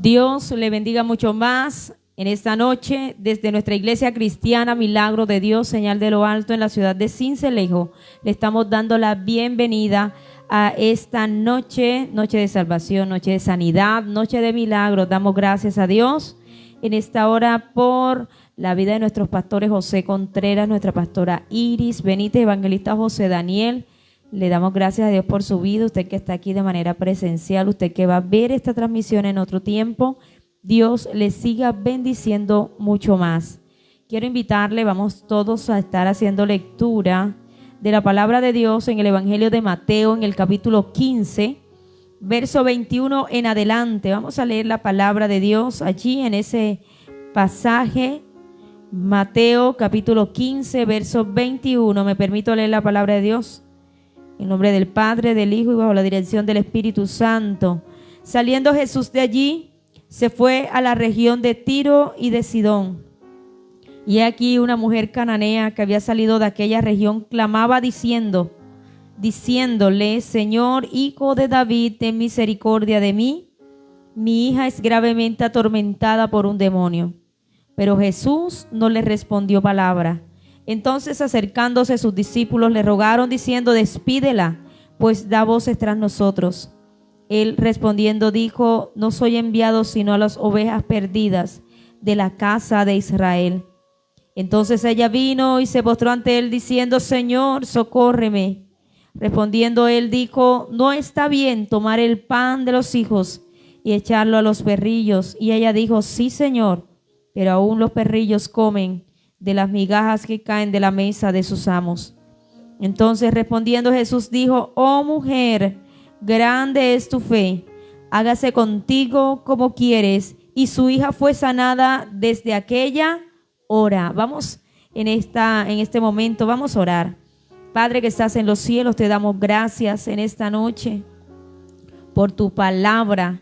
Dios le bendiga mucho más en esta noche desde nuestra iglesia cristiana Milagro de Dios, Señal de lo Alto en la ciudad de Sincelejo. Le estamos dando la bienvenida a esta noche, noche de salvación, noche de sanidad, noche de milagros. Damos gracias a Dios en esta hora por la vida de nuestros pastores José Contreras, nuestra pastora Iris Benítez, evangelista José Daniel. Le damos gracias a Dios por su vida, usted que está aquí de manera presencial, usted que va a ver esta transmisión en otro tiempo. Dios le siga bendiciendo mucho más. Quiero invitarle, vamos todos a estar haciendo lectura de la palabra de Dios en el Evangelio de Mateo, en el capítulo 15, verso 21 en adelante. Vamos a leer la palabra de Dios allí en ese pasaje. Mateo capítulo 15, verso 21. Me permito leer la palabra de Dios. En nombre del Padre, del Hijo y bajo la dirección del Espíritu Santo. Saliendo Jesús de allí, se fue a la región de Tiro y de Sidón. Y aquí una mujer cananea que había salido de aquella región clamaba diciéndole: Señor, Hijo de David, ten misericordia de mí. Mi hija es gravemente atormentada por un demonio. Pero Jesús no le respondió palabra. Entonces, acercándose sus discípulos, le rogaron diciendo: despídela, pues da voces tras nosotros. Él respondiendo dijo: no soy enviado sino a las ovejas perdidas de la casa de Israel. Entonces ella vino y se postró ante él diciendo: Señor, socórreme. Respondiendo él dijo: no está bien tomar el pan de los hijos y echarlo a los perrillos. Y ella dijo: sí, Señor, pero aún los perrillos comen de las migajas que caen de la mesa de sus amos. Entonces respondiendo Jesús dijo: oh mujer, grande es tu fe, hágase contigo como quieres. Y su hija fue sanada desde aquella hora. Vamos en este momento, vamos a orar. Padre que estás en los cielos, te damos gracias en esta noche por tu palabra.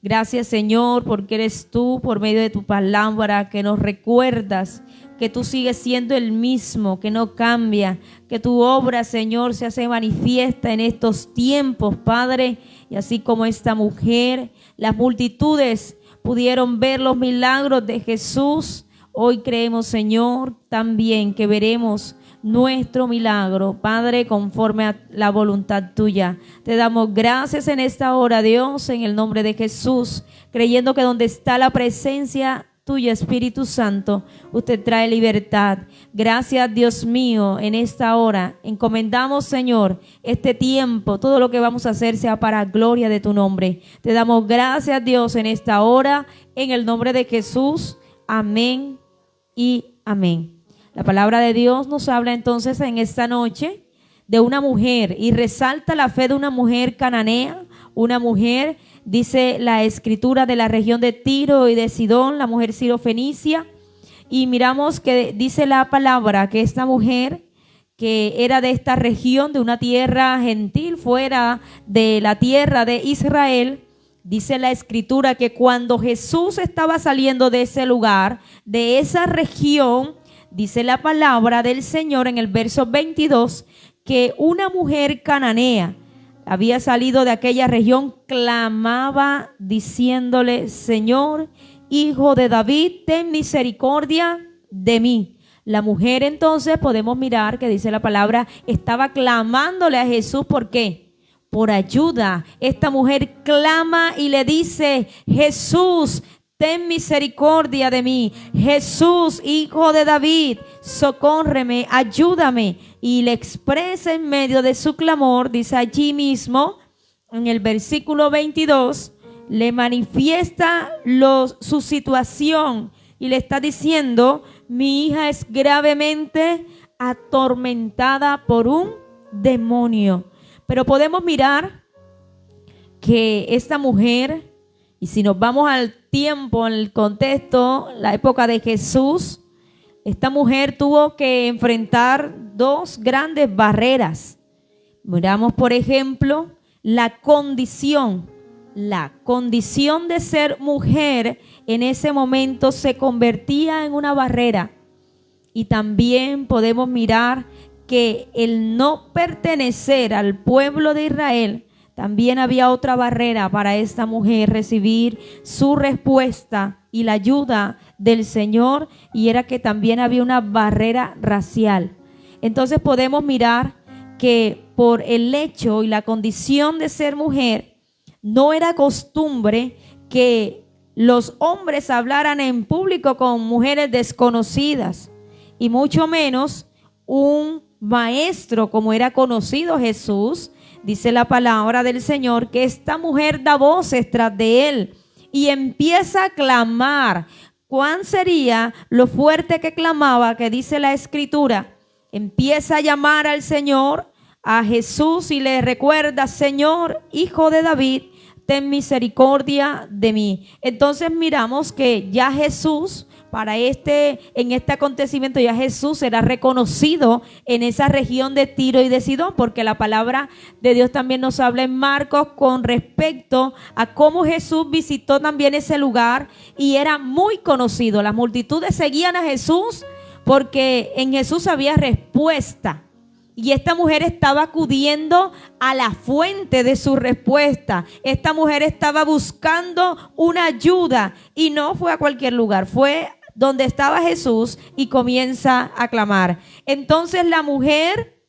Gracias, Señor, porque eres tú, por medio de tu palabra, que nos recuerdas que tú sigues siendo el mismo, que no cambia, que tu obra, Señor, se hace manifiesta en estos tiempos, Padre. Y así como esta mujer, las multitudes pudieron ver los milagros de Jesús. Hoy creemos, Señor, también que veremos nuestro milagro, Padre, conforme a la voluntad tuya. Te damos gracias en esta hora, Dios, en el nombre de Jesús, creyendo que donde está la presencia tuya, Espíritu Santo, usted trae libertad. Gracias, Dios mío, en esta hora encomendamos, Señor, este tiempo, todo lo que vamos a hacer sea para gloria de tu nombre. Te damos gracias, Dios, en esta hora, en el nombre de Jesús. Amén y amén. La palabra de Dios nos habla entonces en esta noche de una mujer y resalta la fe de una mujer cananea, una mujer, dice la escritura, de la región de Tiro y de Sidón, la mujer sirofenicia. Y miramos que dice la palabra que esta mujer, que era de esta región, de una tierra gentil, fuera de la tierra de Israel, dice la escritura que cuando Jesús estaba saliendo de ese lugar, de esa región, dice la palabra del Señor en el verso 22, que una mujer cananea había salido de aquella región, clamaba diciéndole: Señor, Hijo de David, ten misericordia de mí. La mujer entonces, podemos mirar que dice la palabra, estaba clamándole a Jesús. ¿Por qué? Por ayuda. Esta mujer clama y le dice: Jesús, ten misericordia de mí. Jesús, Hijo de David, socórreme, ayúdame. Y le expresa en medio de su clamor, dice allí mismo, en el versículo 22, le manifiesta su situación y le está diciendo: mi hija es gravemente atormentada por un demonio. Pero podemos mirar que esta mujer, y si nos vamos al tiempo, en el contexto, la época de Jesús, esta mujer tuvo que enfrentar dos grandes barreras. Miramos, por ejemplo, la condición de ser mujer en ese momento se convertía en una barrera. Y también podemos mirar que el no pertenecer al pueblo de Israel también había otra barrera para esta mujer recibir su respuesta y la ayuda del Señor, y era que también había una barrera racial. Entonces podemos mirar que por el hecho y la condición de ser mujer, no era costumbre que los hombres hablaran en público con mujeres desconocidas, y mucho menos un maestro como era conocido Jesús. Dice la palabra del Señor que esta mujer da voces tras de él y empieza a clamar. ¿Cuán sería lo fuerte que clamaba? Que dice la Escritura, empieza a llamar al Señor, a Jesús, y le recuerda: Señor, Hijo de David, ten misericordia de mí. Entonces miramos que ya Jesús, en este acontecimiento, ya Jesús será reconocido en esa región de Tiro y de Sidón, porque la palabra de Dios también nos habla en Marcos con respecto a cómo Jesús visitó también ese lugar y era muy conocido. Las multitudes seguían a Jesús porque en Jesús había respuesta. Y esta mujer estaba acudiendo a la fuente de su respuesta. Esta mujer estaba buscando una ayuda y no fue a cualquier lugar, fue donde estaba Jesús y comienza a clamar. Entonces la mujer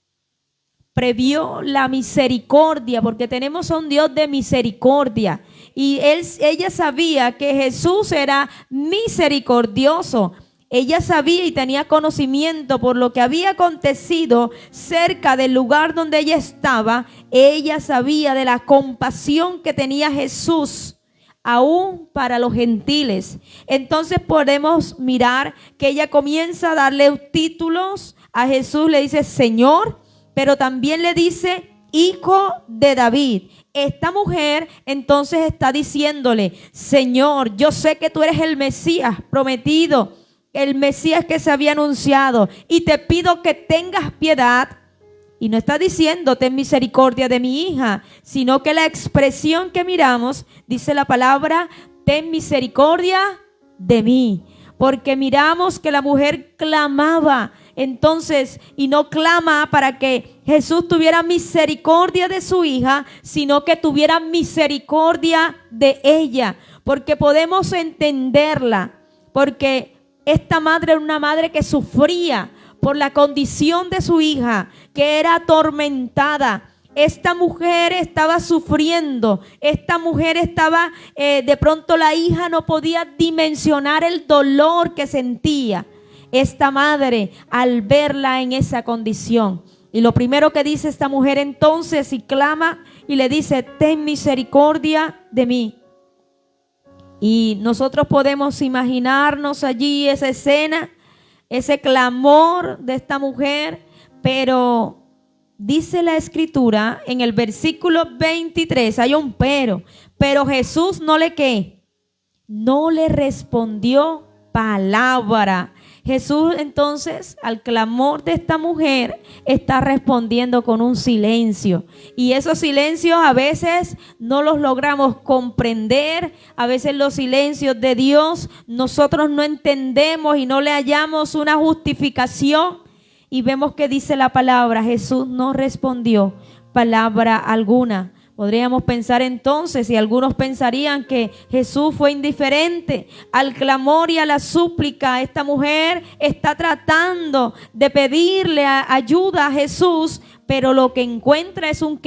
previó la misericordia, porque tenemos a un Dios de misericordia. Y ella sabía que Jesús era misericordioso. Ella sabía y tenía conocimiento por lo que había acontecido cerca del lugar donde ella estaba. Ella sabía de la compasión que tenía Jesús aún para los gentiles. Entonces podemos mirar que ella comienza a darle títulos a Jesús. Le dice Señor, pero también le dice Hijo de David. Esta mujer entonces está diciéndole: Señor, yo sé que tú eres el Mesías prometido, el Mesías que se había anunciado, y te pido que tengas piedad. Y no está diciendo ten misericordia de mi hija, sino que la expresión que miramos dice la palabra ten misericordia de mí, porque miramos que la mujer clamaba entonces, y no clama para que Jesús tuviera misericordia de su hija, sino que tuviera misericordia de ella, porque podemos entenderla, porque esta madre era una madre que sufría por la condición de su hija, que era atormentada. Esta mujer estaba sufriendo, esta mujer estaba, de pronto la hija no podía dimensionar el dolor que sentía esta madre al verla en esa condición. Y lo primero que dice esta mujer entonces, y clama y le dice: ten misericordia de mí. Y nosotros podemos imaginarnos allí esa escena, ese clamor de esta mujer, pero dice la Escritura en el versículo 23, hay un pero Jesús no le respondió palabra. Jesús entonces al clamor de esta mujer está respondiendo con un silencio, y esos silencios a veces no los logramos comprender. A veces los silencios de Dios nosotros no entendemos y no le hallamos una justificación, y vemos que dice la palabra: Jesús no respondió palabra alguna. Podríamos pensar entonces, y algunos pensarían, que Jesús fue indiferente al clamor y a la súplica. Esta mujer está tratando de pedirle ayuda a Jesús, pero lo que encuentra es un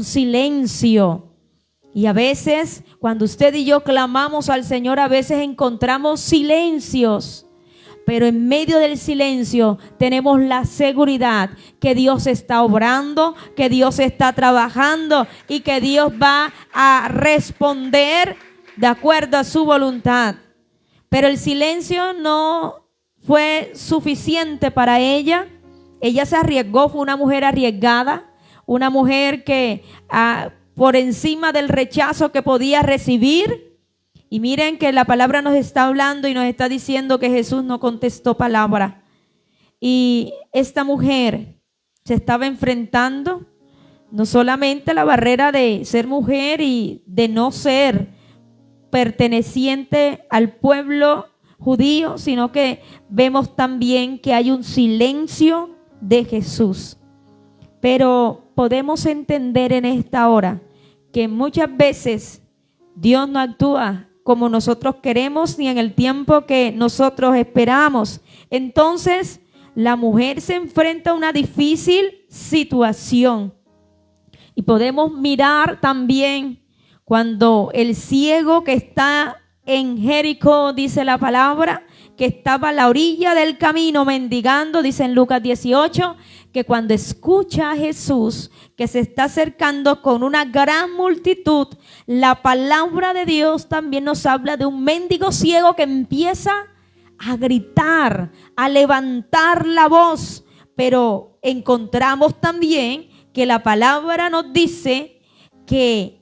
silencio. Y a veces, cuando usted y yo clamamos al Señor, a veces encontramos silencios. Pero en medio del silencio tenemos la seguridad que Dios está obrando, que Dios está trabajando y que Dios va a responder de acuerdo a su voluntad. Pero el silencio no fue suficiente para ella. Ella se arriesgó, fue una mujer arriesgada, una mujer que por encima del rechazo que podía recibir. Y miren que la palabra nos está hablando y nos está diciendo que Jesús no contestó palabra. Y esta mujer se estaba enfrentando no solamente a la barrera de ser mujer y de no ser perteneciente al pueblo judío, sino que vemos también que hay un silencio de Jesús. Pero podemos entender en esta hora que muchas veces Dios no actúa como nosotros queremos ni en el tiempo que nosotros esperamos. Entonces, la mujer se enfrenta a una difícil situación. Y podemos mirar también cuando el ciego que está en Jericó, dice la palabra, que estaba a la orilla del camino mendigando, dice en Lucas 18, que cuando escucha a Jesús que se está acercando con una gran multitud, la palabra de Dios también nos habla de un mendigo ciego que empieza a gritar, a levantar la voz. Pero encontramos también que la palabra nos dice que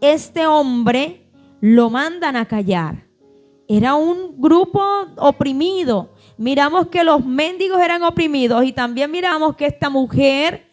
este hombre lo mandan a callar. Era un grupo oprimido. Miramos que los mendigos eran oprimidos y también miramos que esta mujer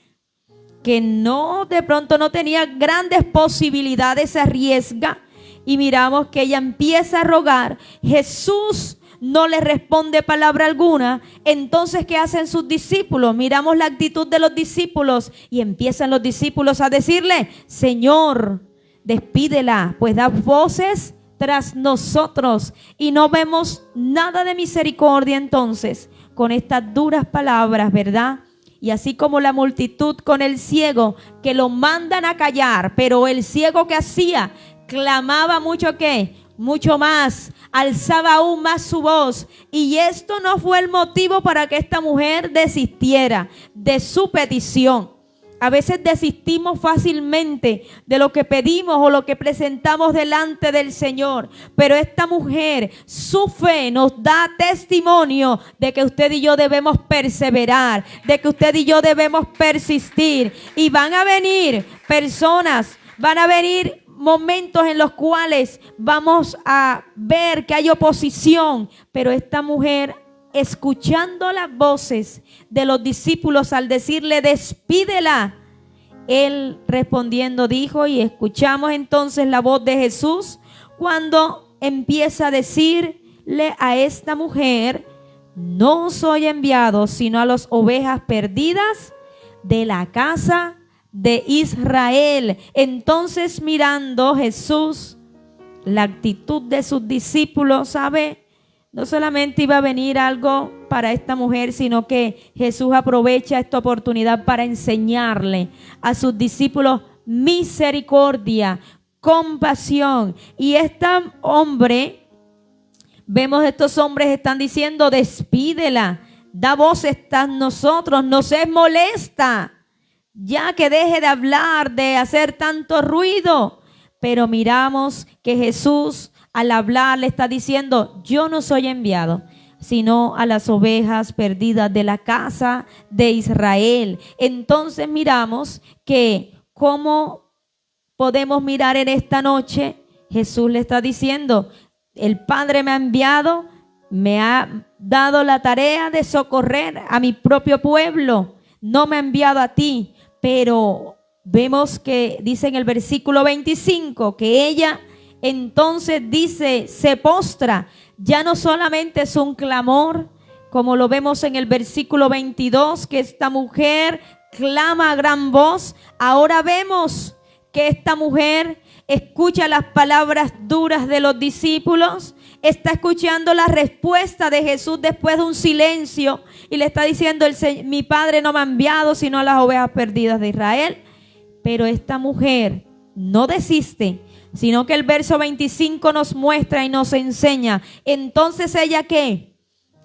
que de pronto no tenía grandes posibilidades se arriesga y miramos que ella empieza a rogar. Jesús no le responde palabra alguna. Entonces, ¿qué hacen sus discípulos? Miramos la actitud de los discípulos y empiezan los discípulos a decirle: Señor, despídela, pues da voces tras nosotros. Y no vemos nada de misericordia entonces con estas duras palabras, ¿verdad? Y así como la multitud con el ciego que lo mandan a callar, pero el ciego que hacía, clamaba mucho, ¿qué? Mucho más, alzaba aún más su voz. Y esto no fue el motivo para que esta mujer desistiera de su petición. A veces desistimos fácilmente de lo que pedimos o lo que presentamos delante del Señor. Pero esta mujer, su fe nos da testimonio de que usted y yo debemos perseverar, de que usted y yo debemos persistir. Y van a venir personas, van a venir momentos en los cuales vamos a ver que hay oposición. Pero esta mujer, escuchando las voces de los discípulos al decirle: despídela, él respondiendo dijo, y escuchamos entonces la voz de Jesús cuando empieza a decirle a esta mujer: no soy enviado sino a las ovejas perdidas de la casa de Israel. Entonces, mirando Jesús la actitud de sus discípulos, ¿sabe? No solamente iba a venir algo para esta mujer, sino que Jesús aprovecha esta oportunidad para enseñarle a sus discípulos misericordia, compasión. Y este hombre, vemos estos hombres están diciendo: despídela, da voces tras nosotros, nos es molesta, ya que deje de hablar, de hacer tanto ruido. Pero miramos que Jesús, al hablar, le está diciendo: yo no soy enviado sino a las ovejas perdidas de la casa de Israel. Entonces miramos que cómo podemos mirar en esta noche. Jesús le está diciendo: el Padre me ha enviado, me ha dado la tarea de socorrer a mi propio pueblo, no me ha enviado a ti. Pero vemos que dice en el versículo 25 que ella entonces dice, se postra. Ya no solamente es un clamor, como lo vemos en el versículo 22, que esta mujer clama a gran voz. Ahora vemos que esta mujer escucha las palabras duras de los discípulos, está escuchando la respuesta de Jesús después de un silencio, y le está diciendo: mi Padre no me ha enviado sino a las ovejas perdidas de Israel. Pero esta mujer no desiste, sino que el verso 25 nos muestra y nos enseña. Entonces ella, ¿qué?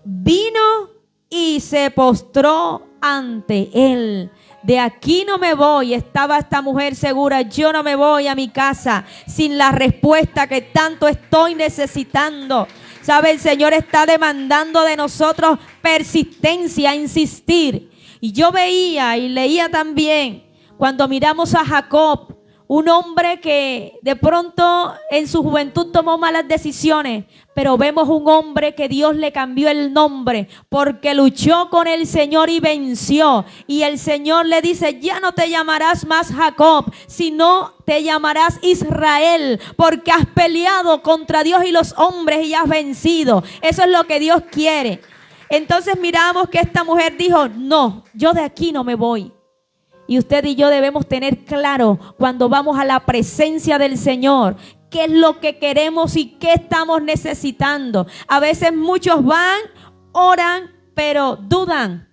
Vino y se postró ante él. De aquí no me voy, estaba esta mujer segura, yo no me voy a mi casa sin la respuesta que tanto estoy necesitando. ¿Sabe? El Señor está demandando de nosotros persistencia, insistir. Y yo veía y leía también, cuando miramos a Jacob, un hombre que de pronto en su juventud tomó malas decisiones, pero vemos un hombre que Dios le cambió el nombre porque luchó con el Señor y venció. Y el Señor le dice: ya no te llamarás más Jacob, sino te llamarás Israel, porque has peleado contra Dios y los hombres y has vencido. Eso es lo que Dios quiere. Entonces miramos que esta mujer dijo: no, yo de aquí no me voy. Y usted y yo debemos tener claro cuando vamos a la presencia del Señor qué es lo que queremos y qué estamos necesitando. A veces muchos van, oran, pero dudan.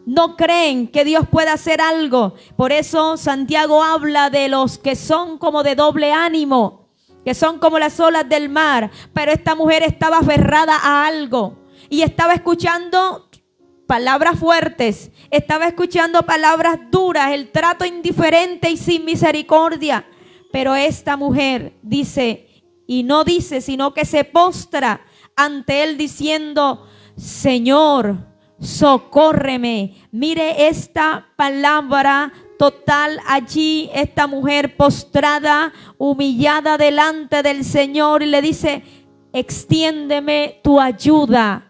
No creen que Dios pueda hacer algo. Por eso Santiago habla de los que son como de doble ánimo, que son como las olas del mar. Pero esta mujer estaba aferrada a algo y estaba escuchando palabras fuertes, estaba escuchando palabras duras, el trato indiferente y sin misericordia. Pero esta mujer dice, y no dice, sino que se postra ante él diciendo: Señor, socórreme. Mire esta palabra total allí, esta mujer postrada, humillada delante del Señor, y le dice: extiéndeme tu ayuda.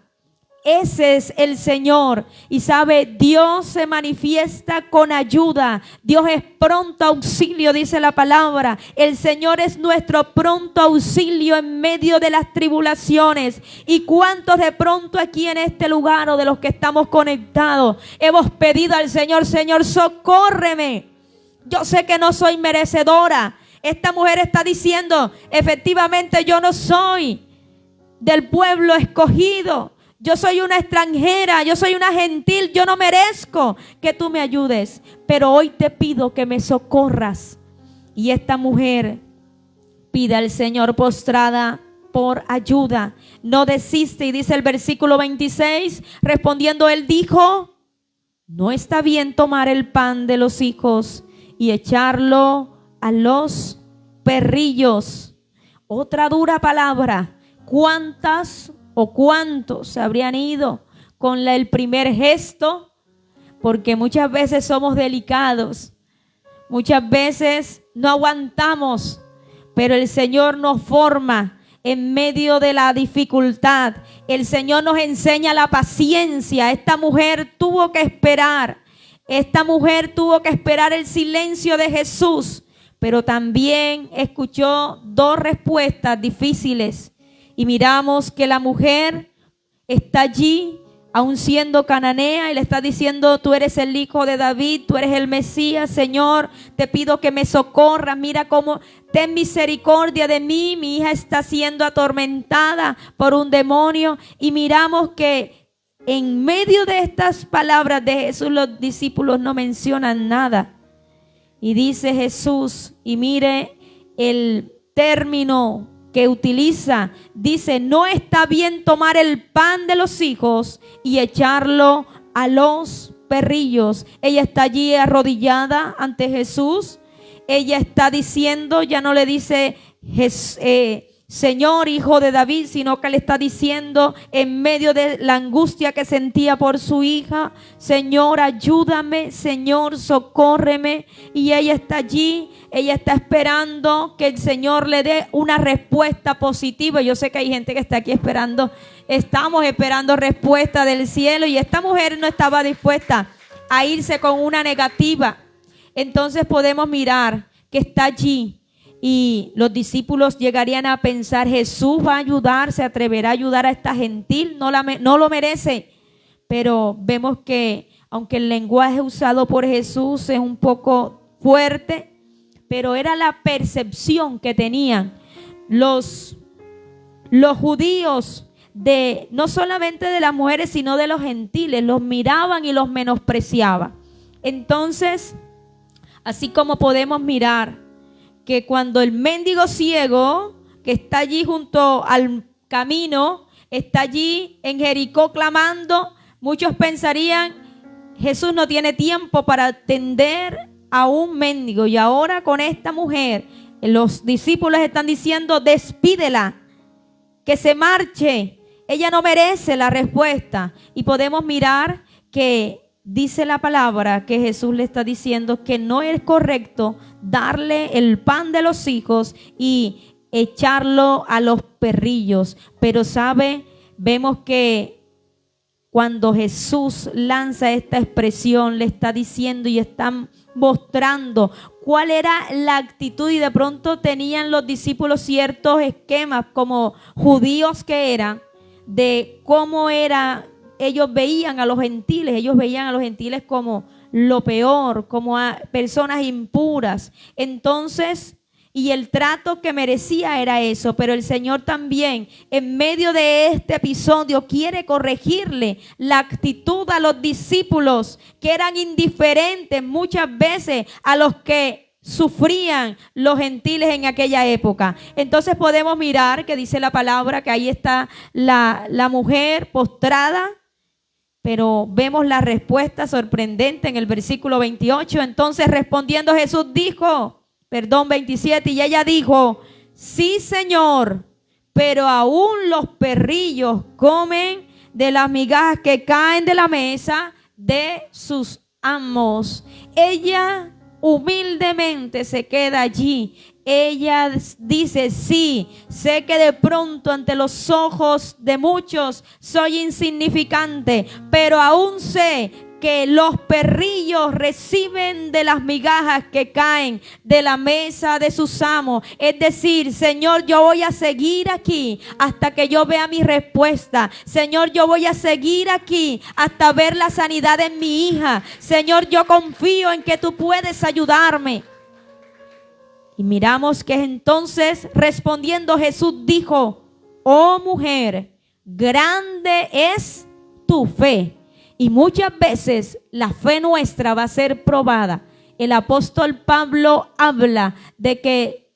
Ese es el Señor. Y sabe, Dios se manifiesta con ayuda. Dios es pronto auxilio, dice la palabra. El Señor es nuestro pronto auxilio en medio de las tribulaciones. ¿Y cuántos de pronto aquí en este lugar, o de los que estamos conectados, hemos pedido al Señor: Señor, socórreme? Yo sé que no soy merecedora. Esta mujer está diciendo: efectivamente, yo no soy del pueblo escogido. Yo soy una extranjera, yo soy una gentil, yo no merezco que tú me ayudes, pero hoy te pido que me socorras. Y esta mujer pide al Señor postrada por ayuda, no desiste, y dice el versículo 26, respondiendo él dijo: no está bien tomar el pan de los hijos y echarlo a los perrillos. Otra dura palabra. ¿Cuántas o cuántos se habrían ido con el primer gesto? Porque muchas veces somos delicados, muchas veces no aguantamos, pero el Señor nos forma en medio de la dificultad. El Señor nos enseña la paciencia. Esta mujer tuvo que esperar. Esta mujer tuvo que esperar el silencio de Jesús, pero también escuchó dos respuestas difíciles. Y miramos que la mujer está allí, aún siendo cananea, y le está diciendo: tú eres el hijo de David, tú eres el Mesías, Señor, te pido que me socorras. Mira cómo, ten misericordia de mí, mi hija está siendo atormentada por un demonio. Y miramos que en medio de estas palabras de Jesús, los discípulos no mencionan nada. Y dice Jesús, y mire el término que utiliza, dice: no está bien tomar el pan de los hijos y echarlo a los perrillos. Ella está allí arrodillada ante Jesús. Ella está diciendo, ya no le dice Señor, hijo de David, sino que le está diciendo en medio de la angustia que sentía por su hija: Señor, ayúdame, Señor, socórreme. Y ella está allí, ella está esperando que el Señor le dé una respuesta positiva. Yo sé que hay gente que está aquí esperando, estamos esperando respuesta del cielo, y esta mujer no estaba dispuesta a irse con una negativa. Entonces podemos mirar que está allí. Y los discípulos llegarían a pensar: Jesús va a ayudar, se atreverá a ayudar a esta gentil, no lo merece. Pero vemos que aunque el lenguaje usado por Jesús es un poco fuerte, pero era la percepción que tenían los judíos, no solamente de las mujeres, sino de los gentiles. Los miraban y los menospreciaban. Entonces, así como podemos mirar que cuando el mendigo ciego, que está allí junto al camino, está allí en Jericó clamando, muchos pensarían: Jesús no tiene tiempo para atender a un mendigo. Y ahora con esta mujer, los discípulos están diciendo: despídela, que se marche, ella no merece la respuesta. Y podemos mirar que dice la palabra que Jesús le está diciendo que no es correcto darle el pan de los hijos y echarlo a los perrillos. Pero sabe, vemos que cuando Jesús lanza esta expresión, le está diciendo y están mostrando cuál era la actitud. Y de pronto tenían los discípulos ciertos esquemas, como judíos que eran, de cómo era. Ellos veían a los gentiles como lo peor, como a personas impuras. Entonces, y el trato que merecía era eso, pero el Señor también en medio de este episodio quiere corregirle la actitud a los discípulos que eran indiferentes muchas veces a los que sufrían los gentiles en aquella época. Entonces podemos mirar que dice la palabra que ahí está la mujer postrada, pero vemos la respuesta sorprendente en el versículo 28. Entonces respondiendo Jesús dijo, 27, y ella dijo, sí, Señor, pero aún los perrillos comen de las migajas que caen de la mesa de sus amos. Ella humildemente se queda allí. Ella dice, sí, sé que de pronto ante los ojos de muchos soy insignificante, pero aún sé que los perrillos reciben de las migajas que caen de la mesa de sus amos. Es decir, Señor, yo voy a seguir aquí hasta que yo vea mi respuesta. Señor, yo voy a seguir aquí hasta ver la sanidad en mi hija. Señor, yo confío en que tú puedes ayudarme. Y miramos que entonces respondiendo Jesús dijo, oh mujer, grande es tu fe. Y muchas veces la fe nuestra va a ser probada. El apóstol Pablo habla de que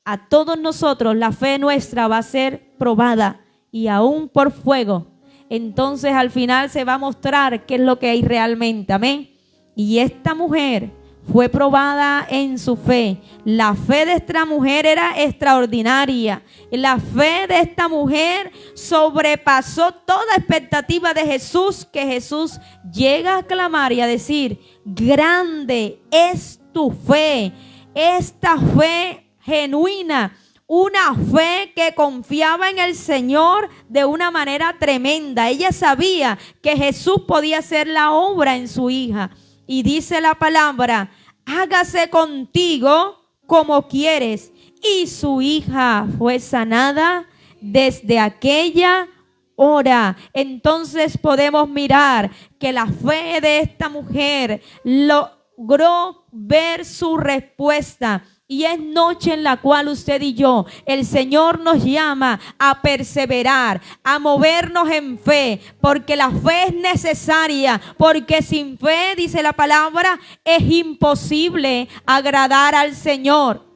a todos nosotros la fe nuestra va a ser probada y aún por fuego. Entonces al final se va a mostrar qué es lo que hay realmente. Amén. Y esta mujer fue probada en su fe. La fe de esta mujer era extraordinaria. La fe de esta mujer sobrepasó toda expectativa de Jesús, que Jesús llega a clamar y a decir, grande es tu fe. Esta fe genuina, una fe que confiaba en el Señor de una manera tremenda. Ella sabía que Jesús podía hacer la obra en su hija. Y dice la palabra, hágase contigo como quieres. Y su hija fue sanada desde aquella hora. Entonces podemos mirar que la fe de esta mujer logró ver su respuesta. Y es noche en la cual usted y yo, el Señor nos llama a perseverar, a movernos en fe, porque la fe es necesaria, porque sin fe, dice la palabra, es imposible agradar al Señor.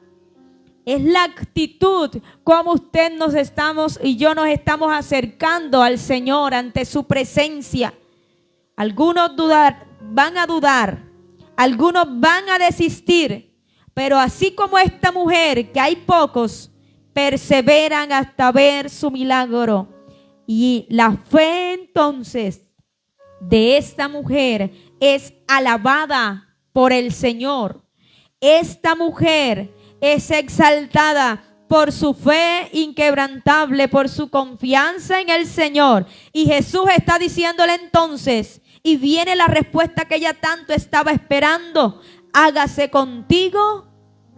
Es la actitud como usted y yo nos estamos acercando al Señor ante su presencia. Algunos van a dudar, algunos van a desistir. Pero así como esta mujer, que hay pocos, perseveran hasta ver su milagro. Y la fe entonces de esta mujer es alabada por el Señor. Esta mujer es exaltada por su fe inquebrantable, por su confianza en el Señor. Y Jesús está diciéndole entonces, y viene la respuesta que ella tanto estaba esperando, hágase contigo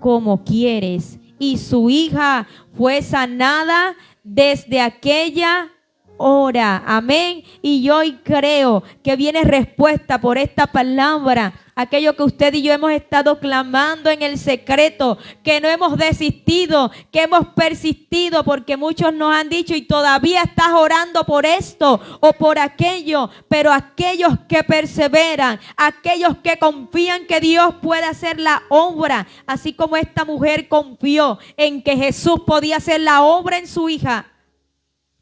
como quieres. Y su hija fue sanada desde aquella hora. Amén. Y yo hoy creo que viene respuesta por esta palabra. Aquello que usted y yo hemos estado clamando en el secreto, que no hemos desistido, que hemos persistido, porque muchos nos han dicho y todavía estás orando por esto o por aquello, pero aquellos que perseveran, aquellos que confían que Dios puede hacer la obra, así como esta mujer confió en que Jesús podía hacer la obra en su hija,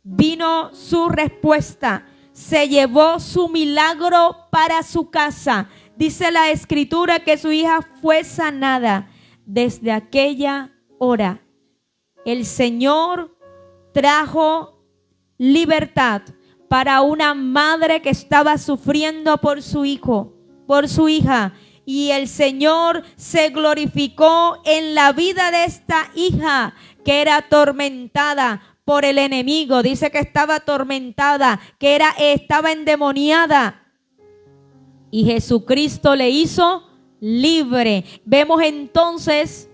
vino su respuesta, se llevó su milagro para su casa. Dice la Escritura que su hija fue sanada desde aquella hora. El Señor trajo libertad para una madre que estaba sufriendo por su hijo, por su hija. Y el Señor se glorificó en la vida de esta hija que era atormentada por el enemigo. Dice que estaba atormentada, que estaba endemoniada. Y Jesucristo le hizo libre. Vemos entonces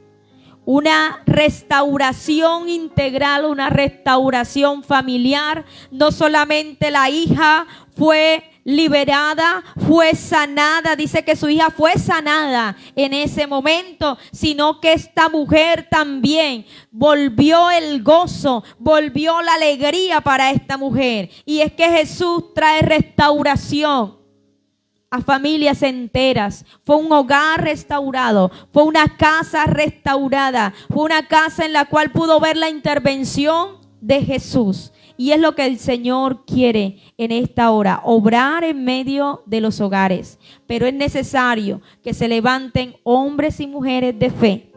una restauración integral, una restauración familiar. No solamente la hija fue liberada, fue sanada. Dice que su hija fue sanada en ese momento, sino que esta mujer también volvió el gozo, volvió la alegría para esta mujer. Y es que Jesús trae restauración a familias enteras. Fue un hogar restaurado, fue una casa restaurada, fue una casa en la cual pudo ver la intervención de Jesús. Y es lo que el Señor quiere en esta hora, obrar en medio de los hogares. Pero es necesario que se levanten hombres y mujeres de fe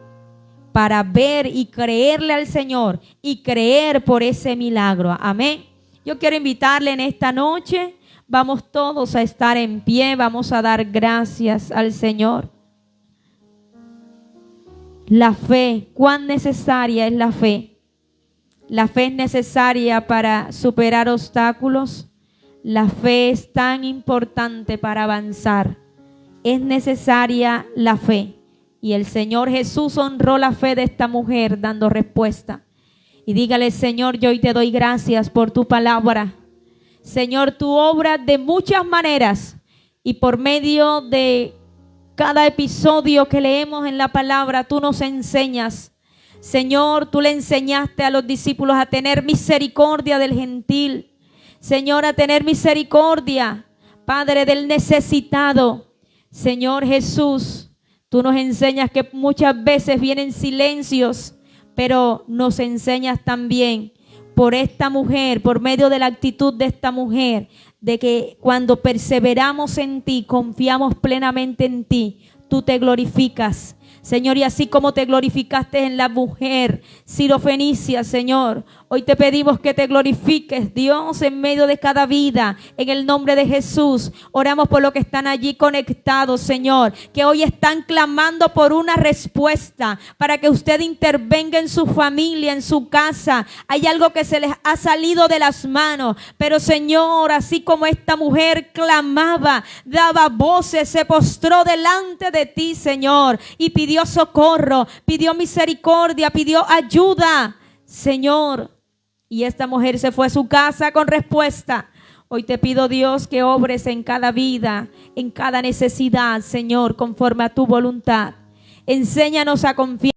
para ver y creerle al Señor y creer por ese milagro. Amén. Yo quiero invitarle en esta noche, vamos todos a estar en pie, vamos a dar gracias al Señor. La fe, cuán necesaria es la fe. La fe es necesaria para superar obstáculos. La fe es tan importante para avanzar. Es necesaria la fe. Y el Señor Jesús honró la fe de esta mujer dando respuesta. Y dígale: Señor, yo hoy te doy gracias por tu palabra. Señor, tú obras de muchas maneras. Y por medio de cada episodio que leemos en la palabra, tú nos enseñas. Señor, tú le enseñaste a los discípulos a tener misericordia del gentil. Señor, a tener misericordia, Padre, del necesitado. Señor Jesús, tú nos enseñas que muchas veces vienen silencios, pero nos enseñas también por esta mujer, por medio de la actitud de esta mujer, de que cuando perseveramos en ti, confiamos plenamente en ti, tú te glorificas. Señor, y así como te glorificaste en la mujer sirofenicia, Señor, hoy te pedimos que te glorifiques, Dios, en medio de cada vida, en el nombre de Jesús. Oramos por los que están allí conectados, Señor, que hoy están clamando por una respuesta, para que usted intervenga en su familia, en su casa. Hay algo que se les ha salido de las manos, pero Señor, así como esta mujer clamaba, daba voces, se postró delante de ti, Señor, y pidió socorro, pidió misericordia, pidió ayuda, Señor. Y esta mujer se fue a su casa con respuesta. Hoy te pido, Dios, que obres en cada vida, en cada necesidad, Señor, conforme a tu voluntad. Enséñanos a confiar